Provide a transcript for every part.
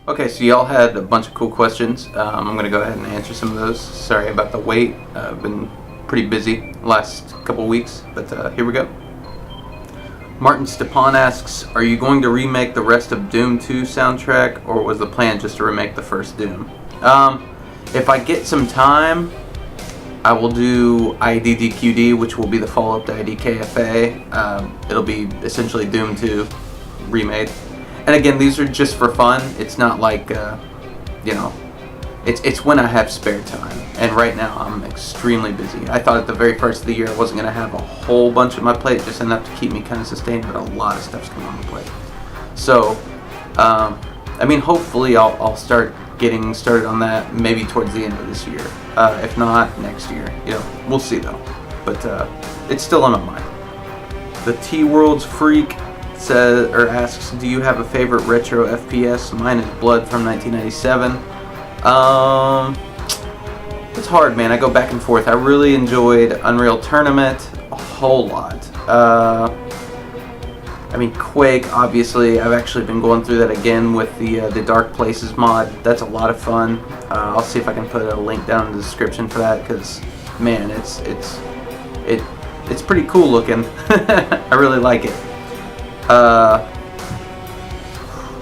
Okay, so y'all had a bunch of cool questions. I'm going to go ahead and answer some of those. Sorry about the wait. I've been pretty busy last couple weeks, but here we go. Martin Stepan asks, are you going to remake the rest of Doom 2 soundtrack, or was the plan just to remake the first Doom? If I get some time, I will do IDDQD, which will be the follow-up to IDKFA. It'll be essentially Doom 2 remade. And again, these are just for fun. It's not like, it's when I have spare time. And right now, I'm extremely busy. I thought at the very first of the year I wasn't going to have a whole bunch on my plate, just enough to keep me kind of sustained, but a lot of stuff's coming on the plate. So, hopefully I'll start getting started on that maybe towards the end of this year. If not, next year. We'll see though. But it's still on my mind. The T-World's Freak asks, do you have a favorite retro FPS? Mine is Blood from 1997. It's hard, man. I go back and forth. I really enjoyed Unreal Tournament a whole lot. Quake, obviously. I've actually been going through that again with the Dark Places mod. That's a lot of fun. I'll see if I can put a link down in the description for that, because man, it's pretty cool looking. I really like it.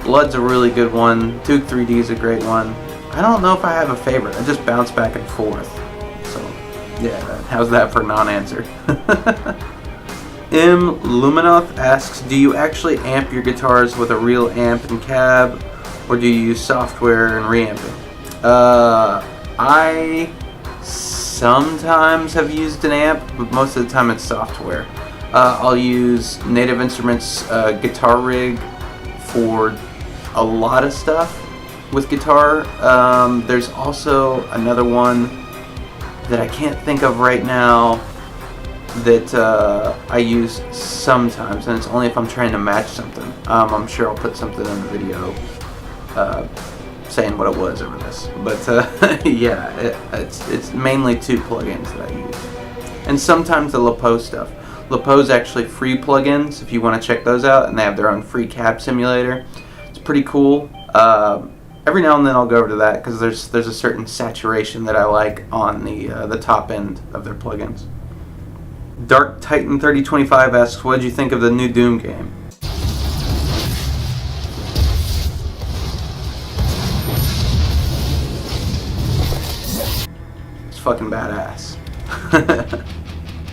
Blood's a really good one. Duke 3D is a great one. I don't know if I have a favorite. I just bounce back and forth. So, yeah, how's that for non-answer? M. Luminoth asks, do you actually amp your guitars with a real amp and cab, or do you use software and reamping? I sometimes have used an amp, but most of the time it's software. I'll use Native Instruments guitar rig for a lot of stuff with guitar. There's also another one that I can't think of right now that I use sometimes, and it's only if I'm trying to match something. I'm sure I'll put something in the video saying what it was over this. But yeah, it's mainly two plugins that I use. And sometimes the LaPo stuff. LaPo's actually free plugins if you want to check those out, and they have their own free cab simulator. It's pretty cool. Every now and then I'll go over to that because there's a certain saturation that I like on the top end of their plugins. Dark Titan 3025 asks, what did you think of the new Doom game? It's fucking badass.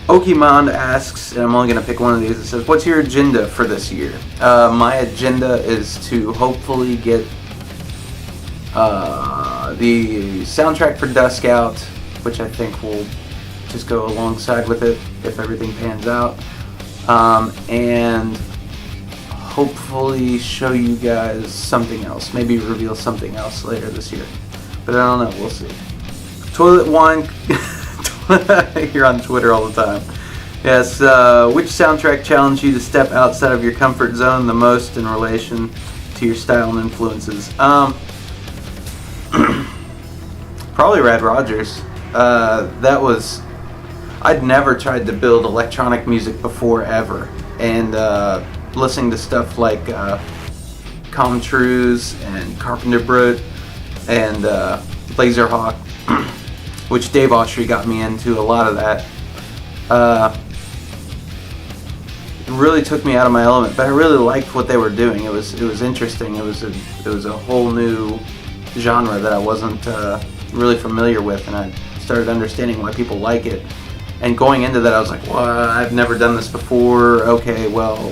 Okimond asks, and I'm only going to pick one of these, it says, what's your agenda for this year? My agenda is to hopefully get the soundtrack for Dusk out, which I think will just go alongside with it if everything pans out, and hopefully show you guys something else, maybe reveal something else later this year, but I don't know, we'll see. Toilet Wine, you're on Twitter all the time. Yes, which soundtrack challenged you to step outside of your comfort zone the most in relation to your style and influences? Probably Rad Rogers. I'd never tried to build electronic music before ever, and listening to stuff like Comtrues and Carpenter Brut and Laserhawk, which Dave Autry got me into a lot of that. It really took me out of my element, but I really liked what they were doing. It was interesting. It was a whole new genre that I wasn't really familiar with, and I started understanding why people like it. And going into that, I was like, well, I've never done this before. Okay, well,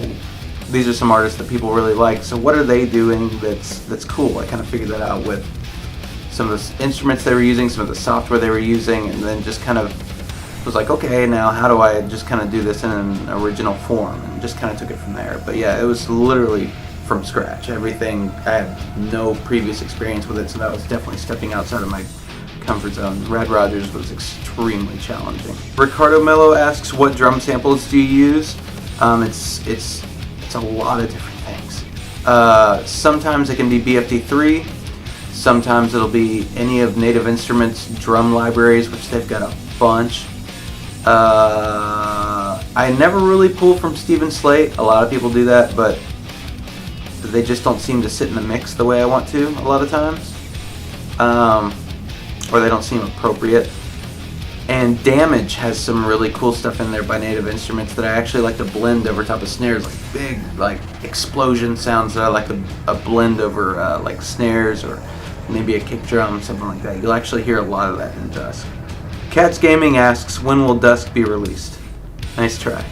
these are some artists that people really like. So what are they doing that's cool? I kind of figured that out with some of the instruments they were using, some of the software they were using, and then just kind of was like, okay, now how do I just kind of do this in an original form? And just kind of took it from there. But yeah, it was literally from scratch. Everything, I had no previous experience with it, so that was definitely stepping outside of my comfort zone. Rad Rogers was extremely challenging. Ricardo Mello asks, what drum samples do you use? It's a lot of different things. Sometimes it can be BFD3, sometimes it'll be any of Native Instruments drum libraries, which they've got a bunch. I never really pull from Steven Slate. A lot of people do that, but but they just don't seem to sit in the mix the way I want to a lot of times, or they don't seem appropriate. And Damage has some really cool stuff in there by Native Instruments that I actually like to blend over top of snares, like big, like explosion sounds that I like a blend over like snares or maybe a kick drum, something like that. You'll actually hear a lot of that in Dusk. Cats Gaming asks, when will Dusk be released? Nice try.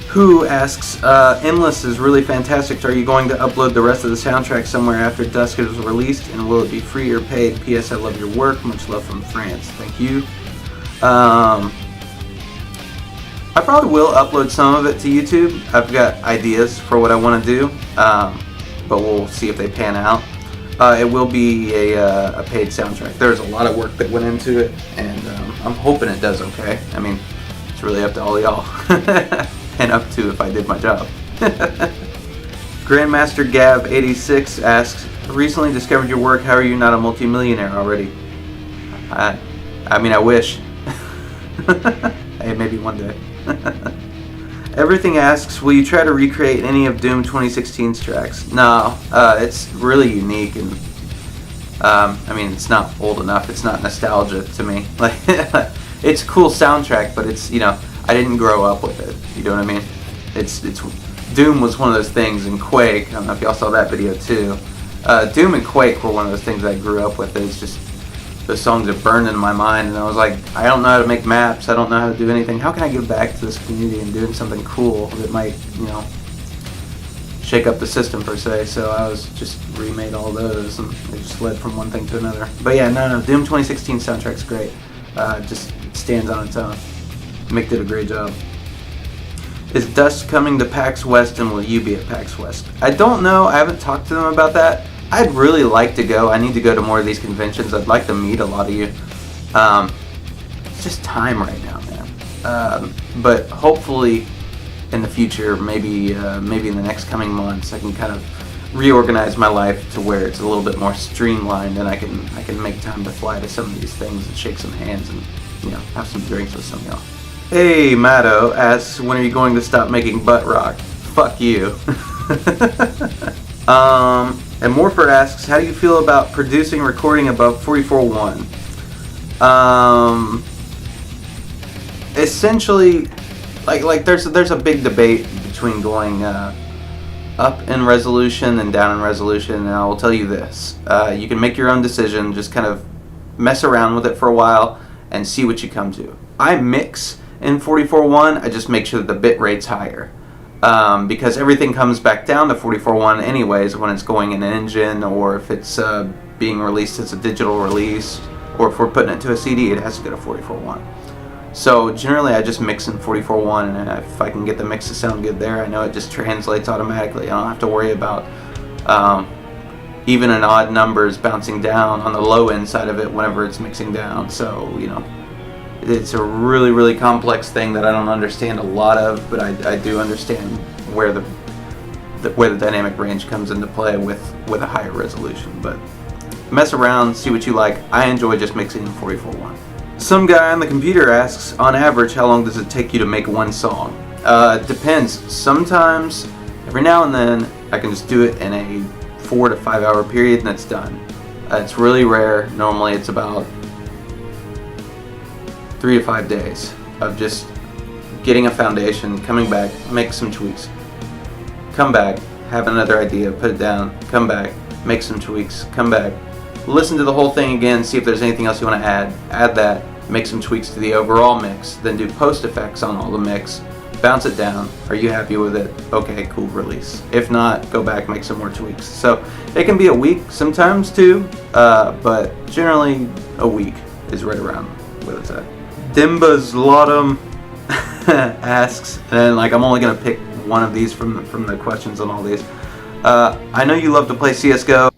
Who asks, Endless is really fantastic. Are you going to upload the rest of the soundtrack somewhere after Dusk is released? And will it be free or paid? P.S. I love your work. Much love from France. Thank you. I probably will upload some of it to YouTube. I've got ideas for what I want to do, but we'll see if they pan out. It will be a paid soundtrack. There's a lot of work that went into it, and I'm hoping it does okay. I mean, it's really up to all y'all, and up to if I did my job. Grandmaster Gav86 asks, recently discovered your work. How are you not a multimillionaire already? I mean, I wish. Hey, maybe one day. Everything asks, will you try to recreate any of Doom 2016's tracks? No, it's really unique, and I mean, it's not old enough. It's not nostalgia to me. Like, it's a cool soundtrack, but it's, you know, I didn't grow up with it. You know what I mean? It's Doom was one of those things, and Quake. I don't know if y'all saw that video too. Doom and Quake were one of those things that I grew up with. It's just those songs are burned in my mind, and I was like, I don't know how to make maps, I don't know how to do anything. How can I give back to this community and doing something cool that might, you know, shake up the system per se? So I was just remade all those, and it just led from one thing to another. But yeah, no, Doom 2016 soundtrack's great. Just stands on its own. Mick did a great job. Is Dusk coming to PAX West, and will you be at PAX West? I don't know. I haven't talked to them about that. I'd really like to go. I need to go to more of these conventions. I'd like to meet a lot of you. It's just time right now, man. But hopefully in the future, maybe in the next coming months, I can kind of reorganize my life to where it's a little bit more streamlined, and I can make time to fly to some of these things and shake some hands and, you know, have some drinks with some of y'all. Hey, Matto asks, when are you going to stop making butt rock? Fuck you. And Morpher asks, how do you feel about producing and recording above 44.1? Essentially, like there's a big debate between going up in resolution and down in resolution, and I will tell you this. You can make your own decision, just kind of mess around with it for a while and see what you come to. I mix in 44.1, I just make sure that the bit rate's higher. Because everything comes back down to 44.1 anyways when it's going in an engine, or if it's being released as a digital release, or if we're putting it to a CD, it has to go to 44.1. So generally I just mix in 44.1, and if I can get the mix to sound good there, I know it just translates automatically. I don't have to worry about even and odd numbers bouncing down on the low end side of it whenever it's mixing down. So, you know, it's a really, really complex thing that I don't understand a lot of, but I do understand where the dynamic range comes into play with a higher resolution. But mess around, see what you like. I enjoy just mixing in 44.1. Some guy on the computer asks, on average, how long does it take you to make one song? Depends. Sometimes, every now and then, I can just do it in a 4 to 5 hour period and it's done. It's really rare. Normally it's about 3 to 5 days of just getting a foundation, coming back, make some tweaks, come back, have another idea, put it down, come back, make some tweaks, come back, listen to the whole thing again, see if there's anything else you want to add that, make some tweaks to the overall mix, then do post effects on all the mix, bounce it down. Are you happy with it? Okay, cool, release. If not, go back, make some more tweaks. So it can be a week, sometimes 2, but generally a week is right around where it's at. Dimba's Lottum asks, and like I'm only gonna pick one of these from the questions on all these. I know you love to play CS:GO.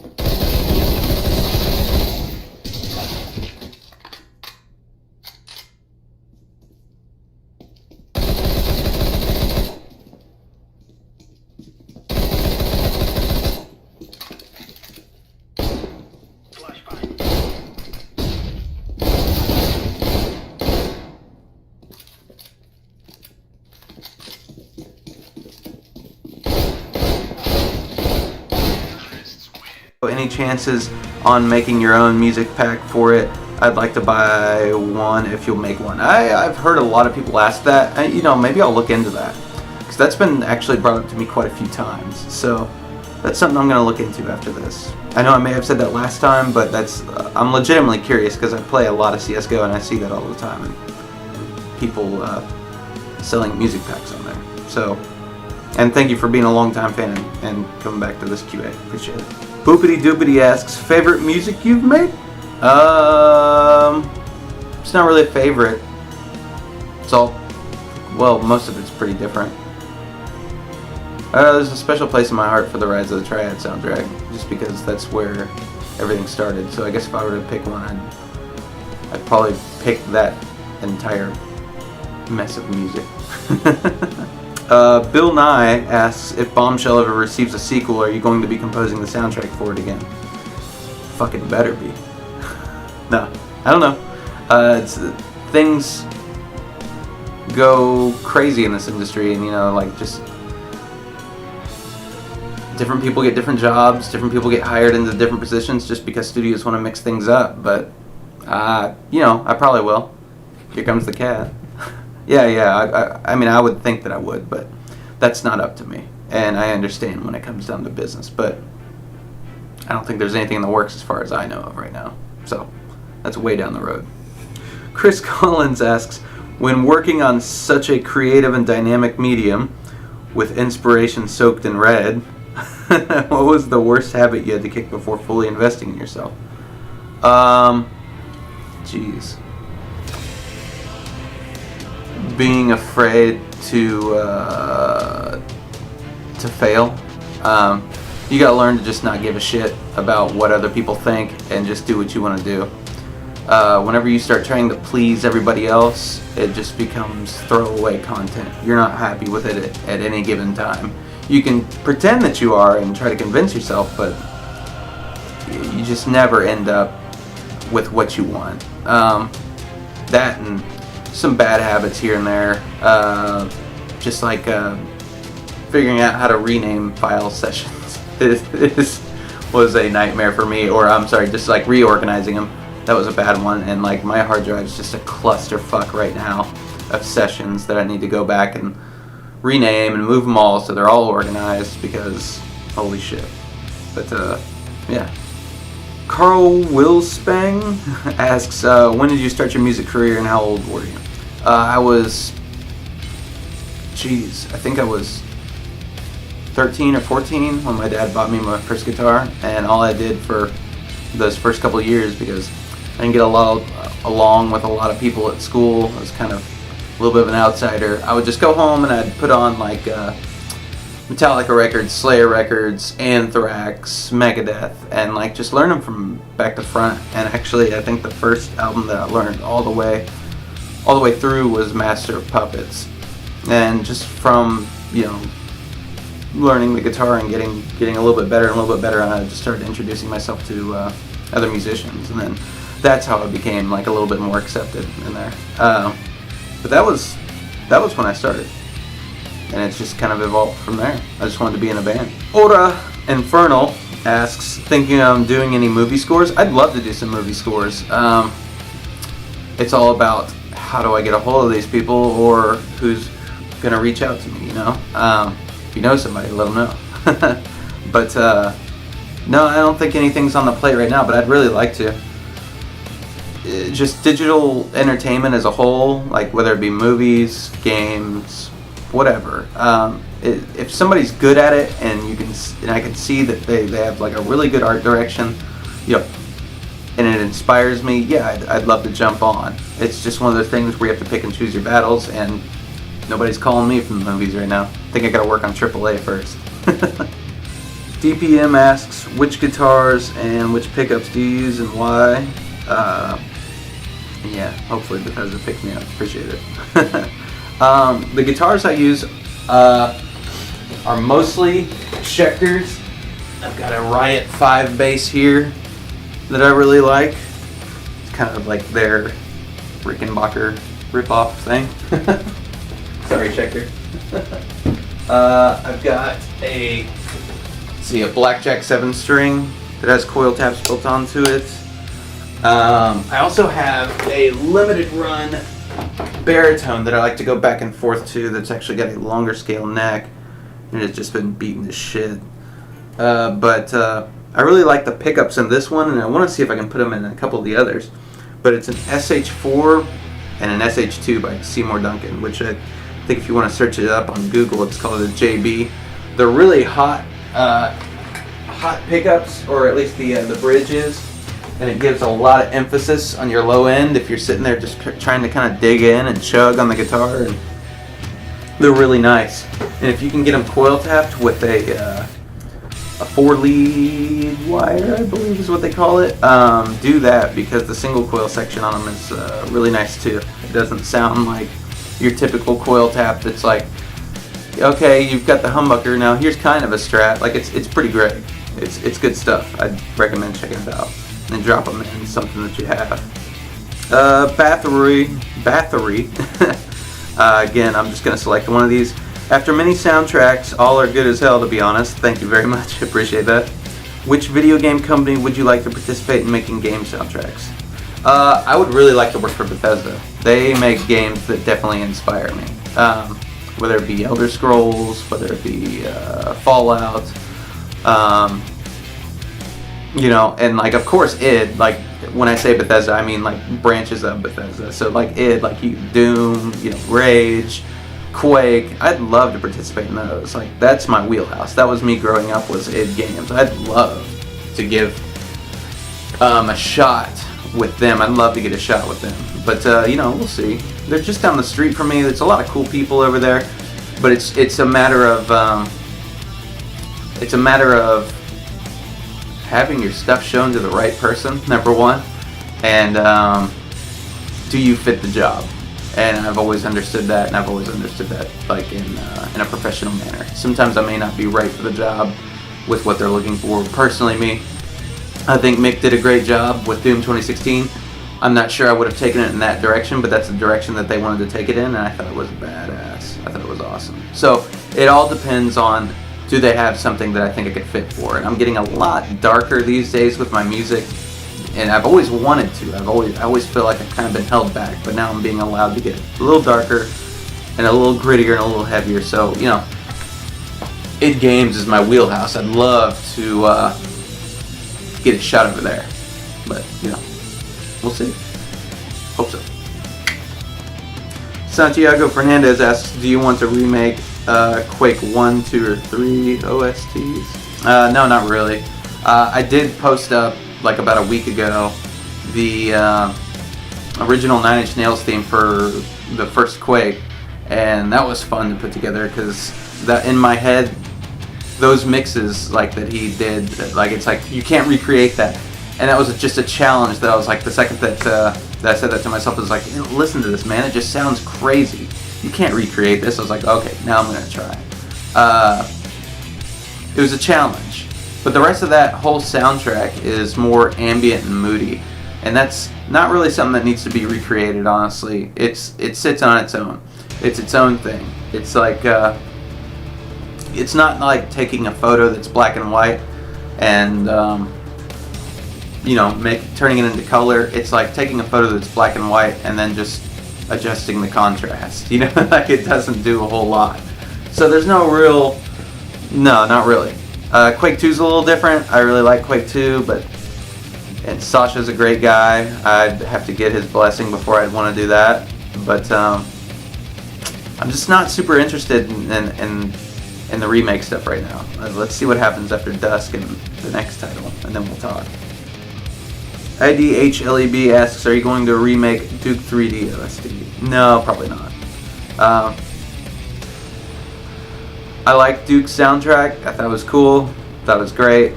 Any chances on making your own music pack for it? I'd like to buy one if you'll make one. I've heard a lot of people ask that. Maybe I'll look into that, because that's been actually brought up to me quite a few times. So that's something I'm going to look into after this. I know I may have said that last time, but I'm legitimately curious, because I play a lot of CSGO and I see that all the time, and people selling music packs on there. So, and thank you for being a long-time fan and coming back to this QA. Appreciate it. Boopity Doopity asks, favorite music you've made? It's not really a favorite. It's all, well, most of it's pretty different. There's a special place in my heart for the Rise of the Triad soundtrack, just because that's where everything started. So I guess if I were to pick one, I'd probably pick that entire mess of music. Bill Nye asks, if Bombshell ever receives a sequel, are you going to be composing the soundtrack for it again? Fucking better be. No, I don't know. Things go crazy in this industry, and just different people get different jobs, different people get hired into different positions just because studios want to mix things up. But I probably will. Here comes the cat. Yeah. I would think that I would, but that's not up to me. And I understand when it comes down to business, but I don't think there's anything in the works as far as I know of right now. So that's way down the road. Chris Collins asks, when working on such a creative and dynamic medium with inspiration soaked in red, what was the worst habit you had to kick before fully investing in yourself? Jeez. Being afraid to fail. You gotta learn to just not give a shit about what other people think and just do what you want to do. Whenever you start trying to please everybody else, it just becomes throwaway content. You're not happy with it at any given time. You can pretend that you are and try to convince yourself, but you just never end up with what you want. That and some bad habits here and there, just like figuring out how to rename file sessions was a nightmare for me, or just like reorganizing them. That was a bad one, and like my hard drive is just a clusterfuck right now of sessions that I need to go back and rename and move them all so they're all organized, because holy shit. But yeah. Carl Wilspang asks, when did you start your music career and how old were you? I think I was 13 or 14 when my dad bought me my first guitar, and all I did for those first couple of years, because I didn't get along with a lot of people at school, I was kind of a little bit of an outsider, I would just go home and I'd put on like Metallica records, Slayer records, Anthrax, Megadeth, and like just learn them from back to front. And actually I think the first album that I learned all the way through was Master of Puppets. And just from learning the guitar and getting a little bit better, and I just started introducing myself to other musicians, and then that's how I became like a little bit more accepted in there. But that was when I started, and it's just kind of evolved from there. I just wanted to be in a band. Ora Infernal asks, thinking of doing any movie scores? I'd love to do some movie scores. It's all about how do I get a hold of these people, or who's gonna reach out to me, If you know somebody, let them know. But no, I don't think anything's on the plate right now, but I'd really like to. Just digital entertainment as a whole, like whether it be movies, games, whatever. If somebody's good at it and I can see that they have like a really good art direction, and it inspires me, yeah, I'd love to jump on. It's just one of those things where you have to pick and choose your battles, and nobody's calling me from the movies right now. I think I gotta work on AAA first. DPM asks, which guitars and which pickups do you use and why? Yeah, hopefully because it picked me up. Appreciate it. The guitars I use are mostly Schecters. I've got a Riot 5 bass here that I really like. It's kind of like their Rickenbacker ripoff thing. Sorry, Schecter. I've got a Blackjack 7-string that has coil taps built onto it. I also have a limited run baritone that I like to go back and forth to that's actually got a longer scale neck, and it's just been beaten to shit. But I really like the pickups in this one, and I want to see if I can put them in a couple of the others. But it's an SH4 and an SH2 by Seymour Duncan, which I think if you want to search it up on Google, it's called a JB. They're really hot pickups, or at least the bridge is, and it gives a lot of emphasis on your low end if you're sitting there just trying to kind of dig in and chug on the guitar, and they're really nice. And if you can get them coil tapped with a 4-lead wire, I believe is what they call it, do that, because the single coil section on them is really nice too. It doesn't sound like your typical coil tap that's like, okay, you've got the humbucker, now here's kind of a Strat. Like, it's pretty great. It's good stuff. I'd recommend checking it out and drop them in something that you have. Bathory. Again, I'm just going to select one of these. After many soundtracks, all are good as hell, to be honest. Thank you very much. Appreciate that. Which video game company would you like to participate in making game soundtracks? I would really like to work for Bethesda. They make games that definitely inspire me. Whether it be Elder Scrolls, whether it be Fallout, you know, and like, of course, id, like, when I say Bethesda, I mean like branches of Bethesda. So like id, like Doom, you know, Rage, Quake. I'd love to participate in those. Like, that's my wheelhouse. That was me growing up, was id games. I'd love to give a shot with them. I'd love to get a shot with them. But you know, we'll see. They're just down the street from me. There's a lot of cool people over there. But it's a matter of having your stuff shown to the right person, number one, and do you fit the job? And I've always understood that, and I've always understood that like in a professional manner. Sometimes I may not be right for the job with what they're looking for. Personally, me, I think Mick did a great job with Doom 2016. I'm not sure I would have taken it in that direction, but that's the direction that they wanted to take it in, and I thought it was badass. I thought it was awesome. So it all depends on, do they have something that I think I could fit for? And I'm getting a lot darker these days with my music, and I've always wanted to. I always feel like I've kind of been held back, but now I'm being allowed to get a little darker and a little grittier and a little heavier. So, you know, id games is my wheelhouse. I'd love to get a shot over there, but you know, we'll see. Hope so. Santiago Fernandez asks, do you want to remake Quake 1, 2, or 3 OSTs? No, not really. I did post up like about a week ago the original 9 Inch Nails theme for the first Quake, and that was fun to put together, because that, in my head, those mixes like that he did, like, it's like you can't recreate that, and that was just a challenge that I was like, the second that I said that to myself, it was like, listen to this, man, it just sounds crazy. You can't recreate this. I was like, okay, now I'm gonna try. It was a challenge, but the rest of that whole soundtrack is more ambient and moody, and that's not really something that needs to be recreated. Honestly, it sits on its own. It's its own thing. It's like it's not like taking a photo that's black and white and you know, turning it into color. It's like taking a photo that's black and white and then just adjusting the contrast. You know, like, it doesn't do a whole lot. So there's no real, no, not really. Quake 2 is a little different. I really like Quake 2, and Sasha's a great guy. I'd have to get his blessing before I'd want to do that. But I'm just not super interested in the remake stuff right now. Let's see what happens after Dusk and the next title, and then we'll talk. IDHLEB asks, are you going to remake Duke 3D OST? No, probably not. I like Duke's soundtrack. I thought it was cool. Thought it was great.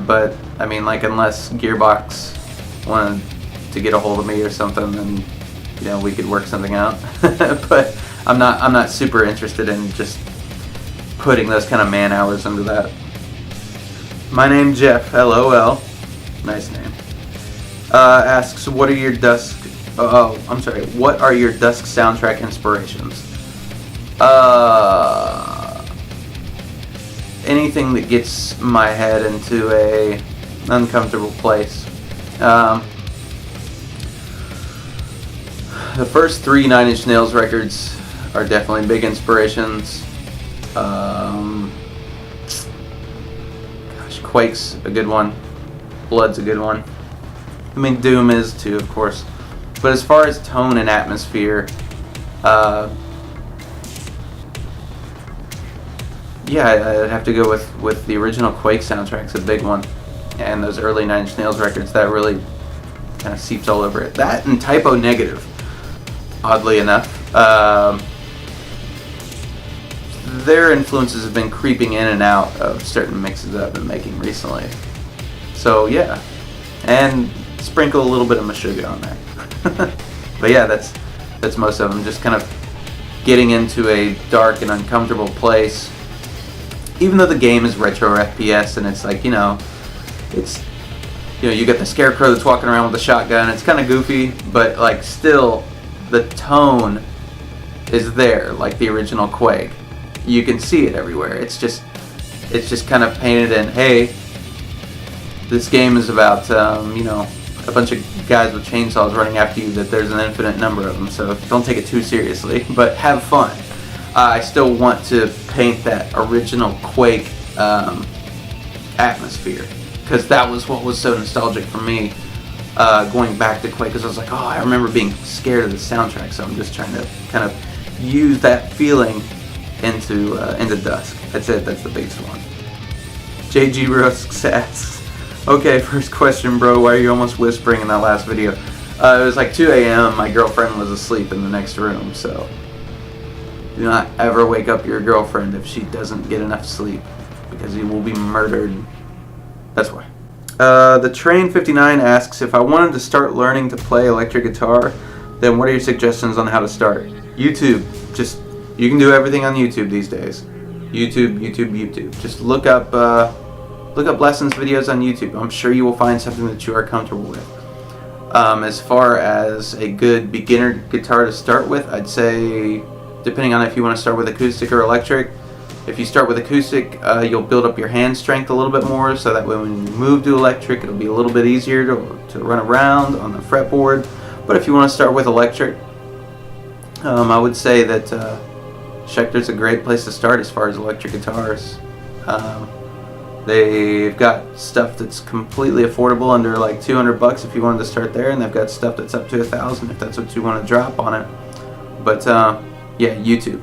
But I mean, like, unless Gearbox wanted to get a hold of me or something, then, you know, we could work something out. But I'm not super interested in just putting those kind of man hours into that. My name Jeff, LOL. Nice name. Asks, what are your Dusk? What are your Dusk soundtrack inspirations? Anything that gets my head into a uncomfortable place. The first 3 Nine Inch Nails records are definitely big inspirations. Gosh, Quake's a good one. Blood's a good one. I mean, Doom is too, of course. But as far as tone and atmosphere, yeah, I'd have to go with the original Quake soundtrack's a big one. And those early Nine Inch Nails records, that really kind of seeps all over it. That and Typo Negative, oddly enough. Their influences have been creeping in and out of certain mixes that I've been making recently. So yeah, and sprinkle a little bit of Meshuggah on there. But yeah, that's most of them. Just kind of getting into a dark and uncomfortable place. Even though the game is retro FPS and it's like, you know, you got the scarecrow that's walking around with a shotgun. It's kind of goofy, but like still, the tone is there, like the original Quake. You can see it everywhere. It's just kind of painted in, hey, this game is about a bunch of guys with chainsaws running after you. That there's an infinite number of them. So don't take it too seriously, but have fun. I still want to paint that original Quake atmosphere, because that was what was so nostalgic for me, going back to Quake, because I was like, oh, I remember being scared of the soundtrack, so I'm just trying to kind of use that feeling into Dusk. That's it, that's the biggest one. JG Rusks asks, okay, first question, bro, why are you almost whispering in that last video? It was like 2 a.m., my girlfriend was asleep in the next room, so do not ever wake up your girlfriend if she doesn't get enough sleep, because you will be murdered. That's why. The Train 59 asks, if I wanted to start learning to play electric guitar, then what are your suggestions on how to start? YouTube. You can do everything on YouTube these days. YouTube. Just look up lessons videos on YouTube. I'm sure you will find something that you are comfortable with. As far as a good beginner guitar to start with, I'd say, depending on if you want to start with acoustic or electric, if you start with acoustic, you'll build up your hand strength a little bit more, so that way when you move to electric, it'll be a little bit easier to run around on the fretboard. But if you want to start with electric, I would say that Schecter's a great place to start as far as electric guitars. They've got stuff that's completely affordable under like $200 if you wanted to start there, and they've got stuff that's up to $1,000 if that's what you want to drop on it. But yeah, YouTube.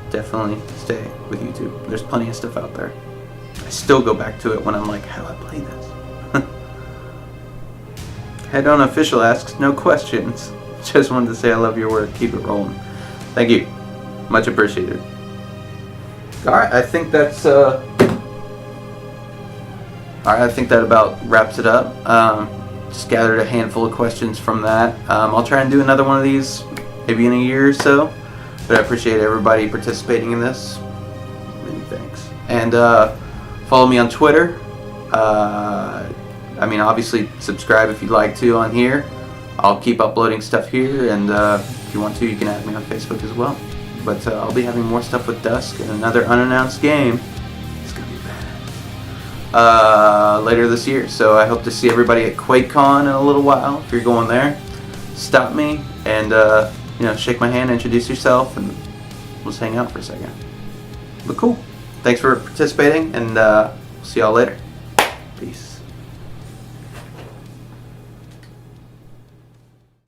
Definitely stay with YouTube. There's plenty of stuff out there. I still go back to it when I'm like, how do I play this? Head On Official asks, no questions. Just wanted to say I love your work. Keep it rolling. Thank you. Much appreciated. Alright, I think that's I think that about wraps it up. Just gathered a handful of questions from that. I'll try and do another one of these maybe in a year or so. But I appreciate everybody participating in this. Many thanks. And follow me on Twitter. I mean, obviously subscribe if you'd like to on here. I'll keep uploading stuff here, and if you want to, you can add me on Facebook as well. But I'll be having more stuff with Dusk and another unannounced game. It's gonna be bad. Later this year. So I hope to see everybody at QuakeCon in a little while. If you're going there, stop me and shake my hand, introduce yourself, and we'll just hang out for a second. But cool. Thanks for participating, and we'll see y'all later. Peace.